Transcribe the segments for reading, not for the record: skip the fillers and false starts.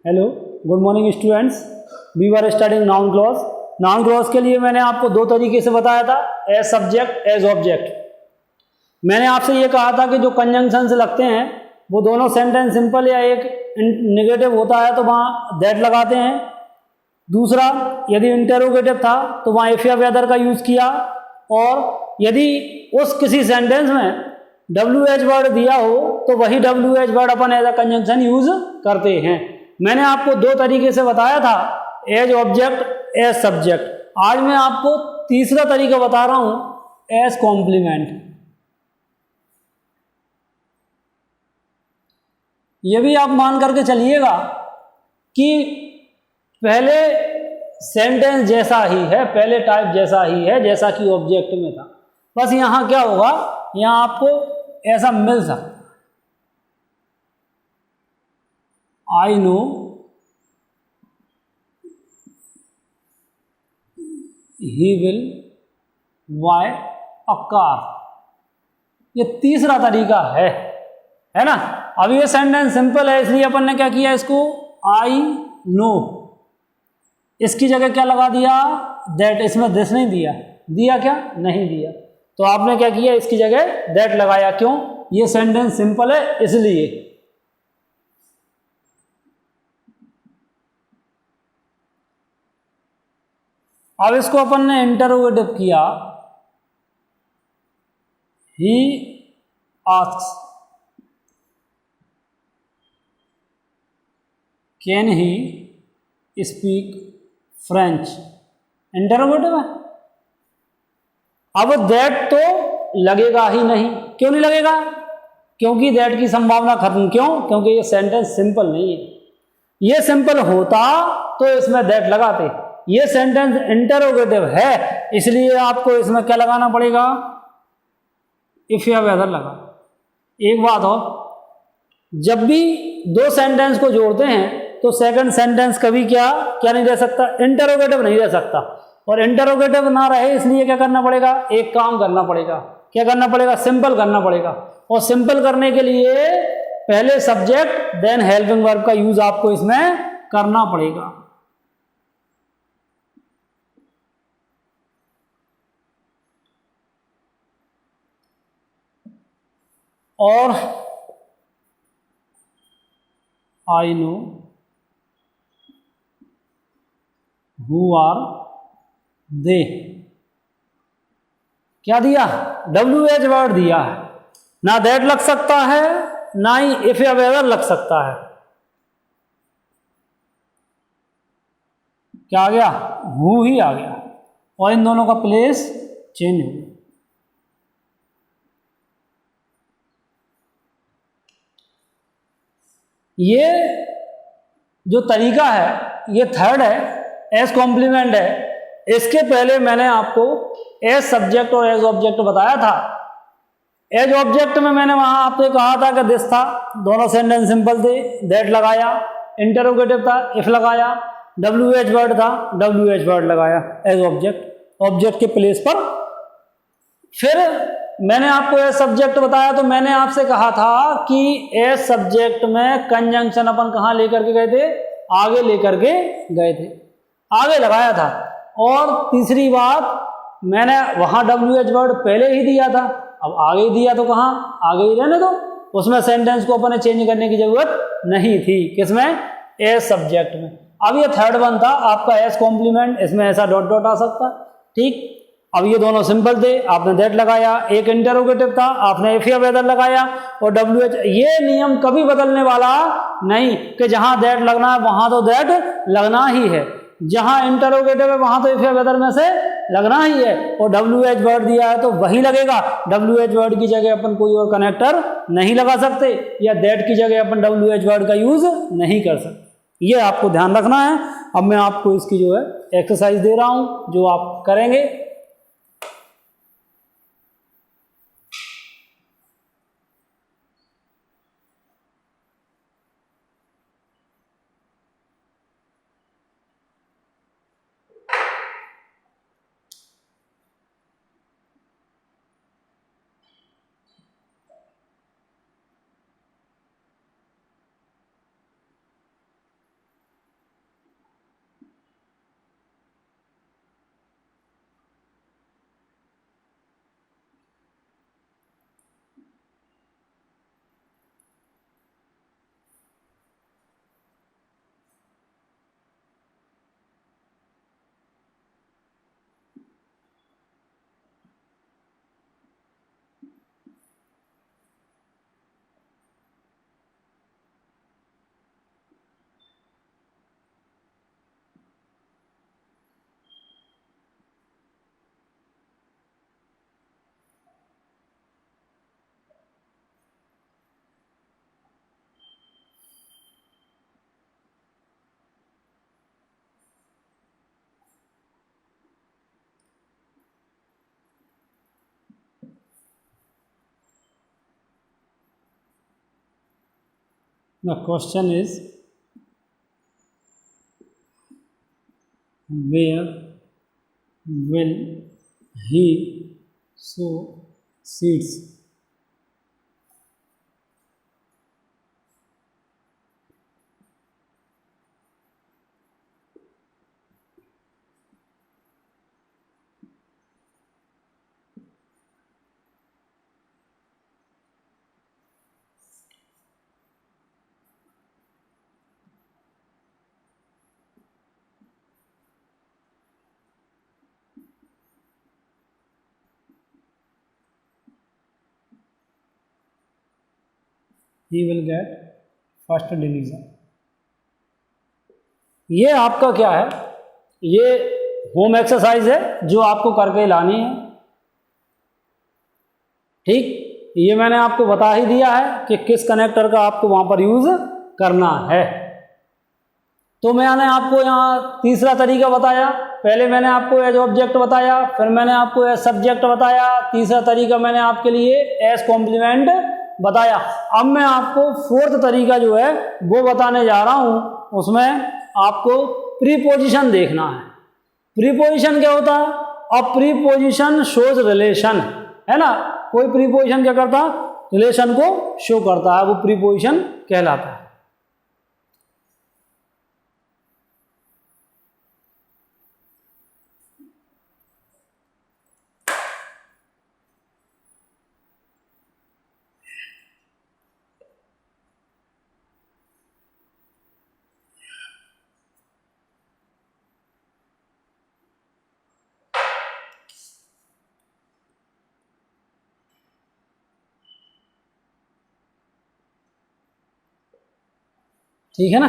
Hello, good morning students. We were studying noun clause. Noun clause के लिए मैंने आपको दो तरीके से बताया था, एज सब्जेक्ट एज ऑब्जेक्ट। मैंने आपसे ये कहा था कि जो कंजंक्शंस लगते हैं वो दोनों सेंटेंस सिंपल या एक नेगेटिव होता है तो वहाँ दैट लगाते हैं। दूसरा, यदि इंटेरोगेटिव था तो वहाँ इफ या वेदर का यूज़ किया, और यदि उस किसी सेंटेंस में WH वर्ड दिया हो तो वही WH वर्ड अपन एज अ कंजंक्शन यूज करते हैं। मैंने आपको दो तरीके से बताया था, एज ऑब्जेक्ट एज सब्जेक्ट। आज मैं आपको तीसरा तरीका बता रहा हूं, एज कॉम्प्लीमेंट। ये भी आप मान करके चलिएगा कि पहले सेंटेंस जैसा ही है, पहले टाइप जैसा ही है जैसा कि ऑब्जेक्ट में था, बस यहां क्या होगा, यहां आपको ऐसा मिल सकता, I know he will buy a car. ये तीसरा तरीका है ना। अब ये सेंटेंस सिंपल है इसलिए अपन ने क्या किया, इसको आई नो, इसकी जगह क्या लगा दिया, दैट। इसमें दिस नहीं दिया, दिया क्या, नहीं दिया, तो आपने क्या किया, इसकी जगह दैट लगाया। क्यों, ये सेंटेंस सिंपल है इसलिए। अब इसको अपन ने इंटरोगेटिव किया, ही asks can he speak French. Interrogative है। अब दैट तो लगेगा ही नहीं। क्यों नहीं लगेगा, क्योंकि दैट की संभावना खत्म। क्यों, क्योंकि ये सेंटेंस सिंपल नहीं है। ये सिंपल होता तो इसमें दैट लगाते। ये सेंटेंस इंटरोगेटिव है इसलिए आपको इसमें क्या लगाना पड़ेगा, इफ या वेदर लगा। एक बात हो, जब भी दो सेंटेंस को जोड़ते हैं तो सेकंड सेंटेंस कभी क्या क्या नहीं रह सकता, इंटरोगेटिव नहीं रह सकता। और इंटरोगेटिव ना रहे इसलिए क्या करना पड़ेगा, एक काम करना पड़ेगा। क्या करना पड़ेगा, सिंपल करना पड़ेगा। और सिंपल करने के लिए पहले सब्जेक्ट देन हेल्पिंग वर्ब का यूज आपको इसमें करना पड़ेगा। और I know who are they, क्या दिया, WH वर्ड दिया है। ना दैट लग सकता है, ना ही इफ या वेदर लग सकता है। क्या आ गया, हु ही आ गया, और इन दोनों का प्लेस चेंज हो गया। ये जो तरीका है ये थर्ड है, एज कॉम्प्लीमेंट है। इसके पहले मैंने आपको एज सब्जेक्ट और एज ऑब्जेक्ट बताया था। एज ऑब्जेक्ट में मैंने वहां आपसे कहा था कि दिस था, दोनों सेंटेंस सिंपल थे, दैट लगाया। इंटरोगेटिव था, इफ लगाया। WH वर्ड था, WH वर्ड लगाया एज ऑब्जेक्ट, ऑब्जेक्ट के प्लेस पर। फिर मैंने आपको एज सब्जेक्ट बताया तो मैंने आपसे कहा था कि एज सब्जेक्ट में कंजंक्शन अपन कहाँ लेकर के गए थे, आगे लेकर के गए थे, आगे लगाया था। और तीसरी बात, मैंने वहां WH वर्ड पहले ही दिया था, अब आगे ही दिया तो कहाँ, आगे ही रहने दो, उसमें सेंटेंस को अपन चेंज करने की जरूरत नहीं थी। किसमें, एज सब्जेक्ट में। अब ये थर्ड वन था आपका एज कॉम्प्लीमेंट, इसमें ऐसा डॉट डॉट आ सकता, ठीक। अब ये दोनों सिंपल थे, आपने दैट लगाया। एक इंटरोगेटिव था, आपने इफ या वेदर लगाया। और WH, ये नियम कभी बदलने वाला नहीं कि जहां दैट लगना है वहां तो दैट लगना ही है, जहां इंटरोगेटिव है वहां तो इफ या वेदर में से लगना ही है। और WH वर्ड दिया है तो वही लगेगा। WH वर्ड की जगह अपन कोई और कनेक्टर नहीं लगा सकते, या दैट की जगह अपन WH वर्ड का यूज नहीं कर सकते। ये आपको ध्यान रखना है। अब मैं आपको इसकी जो है एक्सरसाइज दे रहा हूं जो आप करेंगे। The question is where will he sow seeds? He will get first division. ये आपका क्या है, ये होम एक्सरसाइज है जो आपको करके लानी है। ठीक, ये मैंने आपको बता ही दिया है कि किस कनेक्टर का आपको वहां पर यूज करना है। तो मैंने आपको यहाँ तीसरा तरीका बताया, पहले मैंने आपको एज ऑब्जेक्ट बताया, फिर मैंने आपको एज सब्जेक्ट बताया, तीसरा तरीका मैंने आपके लिए एज कॉम्प्लीमेंट बताया। अब मैं आपको फोर्थ तरीका जो है वो बताने जा रहा हूं। उसमें आपको प्रीपोजिशन देखना है। प्रीपोजिशन क्या होता है? अब प्रीपोजिशन शोज रिलेशन, है ना। कोई प्रीपोजिशन क्या करता है? रिलेशन को शो करता है, वो प्रीपोजिशन कहलाता है। ठीक है ना।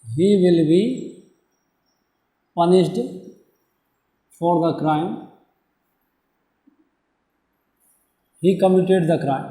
He will be punished for the crime he committed the crime।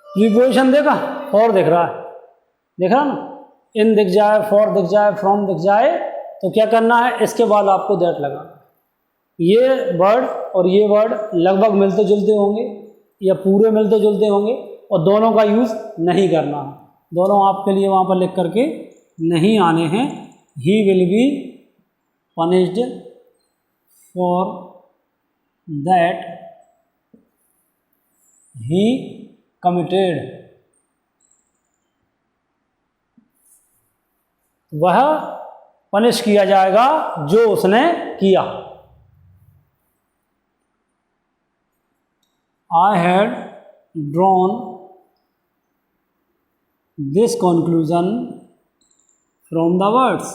Preposition देखा, फॉर दिख रहा है, देख रहा ना, इन दिख जाए, फॉर दिख जाए, फ्रॉम दिख जाए, तो क्या करना है, इसके बाद आपको दैट लगाना। ये वर्ड और ये वर्ड लगभग मिलते जुलते होंगे या पूरे मिलते जुलते होंगे, और दोनों का यूज़ नहीं करना है, दोनों आपके लिए वहाँ पर लिख करके नहीं आने हैं। He will be punished for that he committed, वह पनिश किया जाएगा जो उसने किया। I had drawn this conclusion from the words।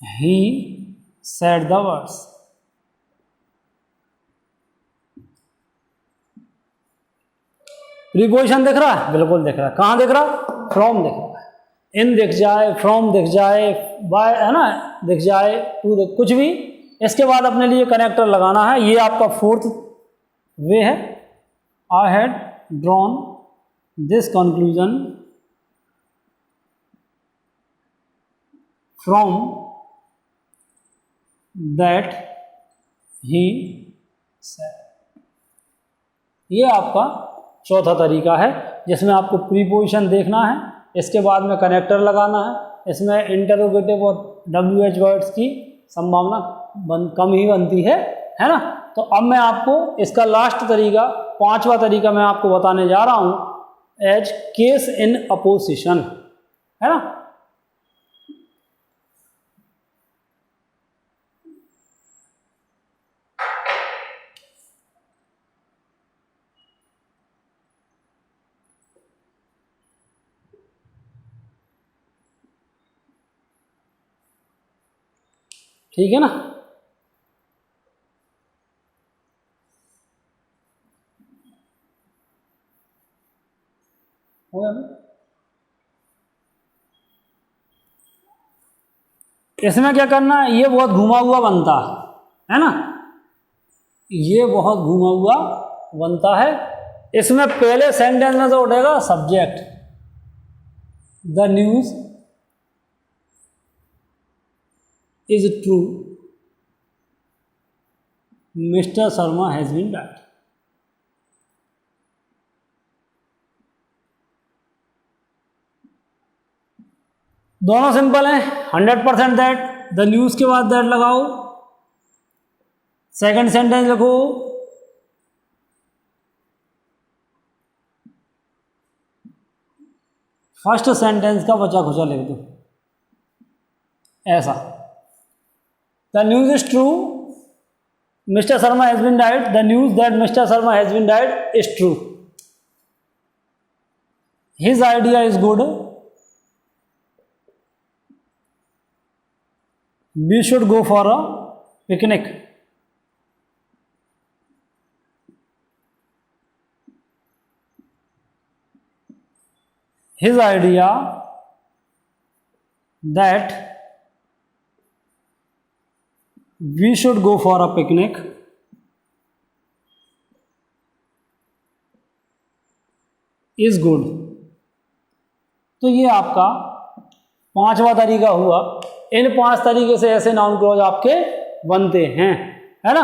He said the words। Preposition दिख रहा है? बिल्कुल दिख रहा है। कहाँ दिख रहा? फ्रॉम दिख रहा है। इन दिख जाए, फ्रॉम दिख जाए, बाय, है ना, दिख जाए, टू दिख, कुछ भी, इसके बाद अपने लिए कनेक्टर लगाना है। ये आपका फोर्थ वे है। I had drawn this conclusion from that he said. ये आपका चौथा तरीका है जिसमें आपको प्रीपोजिशन देखना है, इसके बाद में कनेक्टर लगाना है। इसमें इंटरोगेटिव और WH वर्ड्स की संभावना कम ही बनती है ना। तो अब मैं आपको इसका लास्ट तरीका, पांचवा तरीका मैं आपको बताने जा रहा हूं, एज केस इन अपोजिशन, है ना। ठीक है ना। हो गया। इसमें क्या करना है, ये बहुत घुमा हुआ बनता है ना, ये बहुत घुमा हुआ बनता है। इसमें पहले सेंटेंस में तो उठेगा subject, the news is true, mister Sharma has been died. दोनों सिंपल हैं। 100% दैट, द न्यूज के बाद दैट लगाओ। सेकंड सेंटेंस लिखो, फर्स्ट सेंटेंस का बचा खुचा लिख दो ऐसा, the news is true, mister Sharma has been died, the news that mister Sharma has been died is true, his idea is good, we should go for a picnic, his idea that we should go for a picnic is good। तो ये आपका पांचवा तरीका हुआ। इन 5 तरीके से ऐसे noun clause आपके बनते हैं, है ना।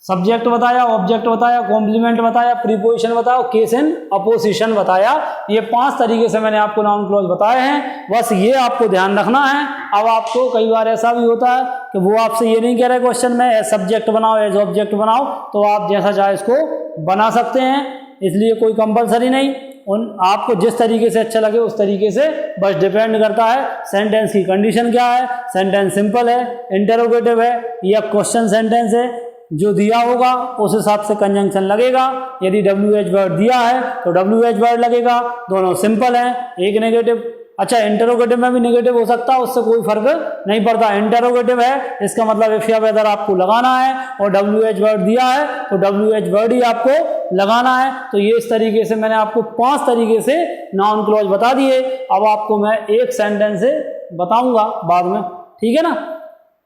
सब्जेक्ट बताया, ऑब्जेक्ट बताया, कॉम्प्लीमेंट बताया, प्रीपोजिशन बताया, केस एंड अपोजिशन बताया। ये 5 तरीके से मैंने आपको नाउन क्लॉज बताए हैं, बस ये आपको ध्यान रखना है। अब आपको कई बार ऐसा भी होता है कि वो आपसे ये नहीं कह रहे क्वेश्चन में एज सब्जेक्ट बनाओ, एज ऑब्जेक्ट बनाओ, तो आप जैसा चाहे इसको बना सकते हैं, इसलिए कोई कंपलसरी नहीं। उन आपको जिस तरीके से अच्छा लगे उस तरीके से बस डिपेंड करता है सेंटेंस की कंडीशन क्या है, सेंटेंस सिंपल है, इंटरोगेटिव है या क्वेश्चन सेंटेंस है। जो दिया होगा उस हिसाब से कंजंक्शन लगेगा। यदि WH वर्ड दिया है तो WH वर्ड लगेगा। दोनों सिंपल हैं, एक नेगेटिव, अच्छा इंटरोगेटिव में भी नेगेटिव हो सकता है, उससे कोई फर्क नहीं पड़ता। इंटरोगेटिव है इसका मतलब इफ या वेदर आपको लगाना है, और WH वर्ड दिया है तो WH वर्ड ही आपको लगाना है। तो ये इस तरीके से मैंने आपको 5 तरीके से नाउन क्लॉज बता दिए। अब आपको मैं एक सेंटेंस से बताऊंगा बाद में, ठीक है ना।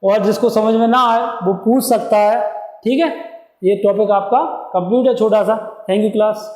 और जिसको समझ में ना आए वो पूछ सकता है, ठीक है। ये टॉपिक आपका कंप्लीट है छोटा सा। Thank you class.